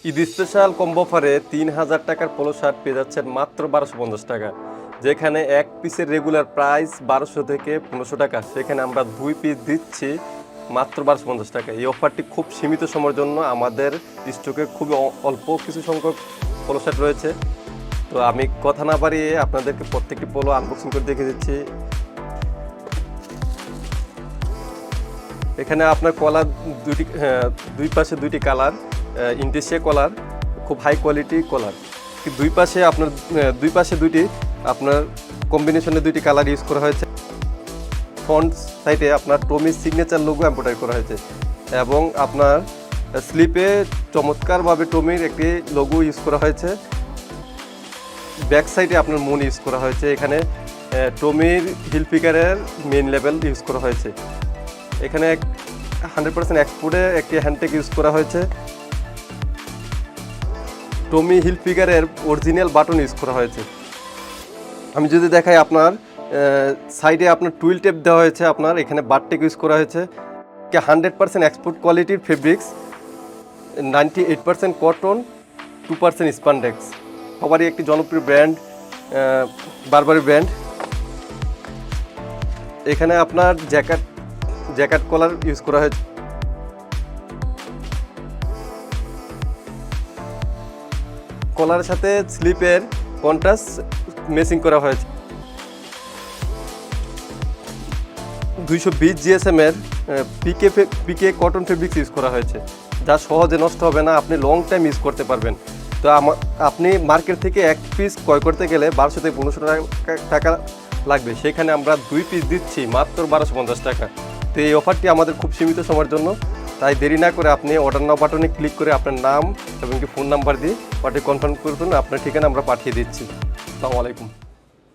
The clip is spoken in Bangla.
ঈদ স্পেশাল কম্বো অফারে ৩,০০০ টাকার পোলো শার্ট পেয়ে যাচ্ছেন মাত্র ১২৫০ টাকা। যেখানে এক পিসের রেগুলার প্রাইস ১২০০ থেকে ১৫০০ টাকা, সেখানে আমরা ২ পিস দিচ্ছি মাত্র ১২৫০ টাকা। এই অফারটি খুব সীমিত সময়ের জন্য, আমাদের স্টকে খুবই অল্প কিছু সংখ্যক পোলো শার্ট রয়েছে। তো আমি কথা না বাড়িয়ে আপনাদেরকে প্রত্যেকটি পোলো আনবক্সিং করে দেখে দিচ্ছি। এখানে আপনার কলার দুই পাশে দুইটি কালার, ইন্ডিশিয়া কলার, খুব হাই কোয়ালিটি কলার। দুই পাশে দুইটি আপনার কম্বিনেশনে দুইটি কালার ইউজ করা হয়েছে। ফ্রন্ট সাইডে আপনার টমির সিগনেচার লোগো এমব্রয়ডারি করা হয়েছে এবং আপনার স্লিপে চমৎকারভাবে টমির একটি লোগো ইউজ করা হয়েছে। ব্যাক সাইডে আপনার মুন ইউজ করা হয়েছে। এখানে টমির হিল ফিগারের মেইন লেভেল ইউজ করা হয়েছে। এখানে 100% এক্সপোর্টে একটি হ্যান্ডটেক ইউজ করা হয়েছে। টমি হিল ফিগারের অরিজিনাল বাটন ইউজ করা হয়েছে। আমি যদি দেখাই, আপনার সাইডে আপনার টুইল টেপ দেওয়া হয়েছে, আপনার এখানে বারটেক ইউজ করা হয়েছে। 100% এক্সপোর্ট কোয়ালিটির ফেব্রিক্স, 98% কটন, 2% স্পান্ডেক্স। সবারই একটি জনপ্রিয় ব্র্যান্ড, বারবারি ব্র্যান্ড। এখানে আপনার জ্যাকেট কলার ইউজ করা হয়েছে। কলারের সাথে স্লিপের কন্ট্রাস্ট ম্যাচিং করা হয়েছে। 220 GSM এর পিকে কটন ফেব্রিক্স ইউজ করা হয়েছে, যা সহজে নষ্ট হবে না, আপনি লং টাইম ইউজ করতে পারবেন। তো আপনি মার্কেট থেকে এক পিস ক্রয় করতে গেলে 1200 থেকে 1500 টাকা লাগবে, সেখানে আমরা 2 পিস দিচ্ছি মাত্র 1250 টাকা। তো এই অফারটি আমাদের খুব সীমিত সময়ের জন্য, তাই দেরি না করে আপনি অর্ডার নাও বাটনে ক্লিক করে আপনার নাম এবং ফোন নাম্বার দিয়ে অর্ডার কনফার্ম করুন। আপনার ঠিকানা আমরা পাঠিয়ে দিচ্ছি। আসসালামু আলাইকুম।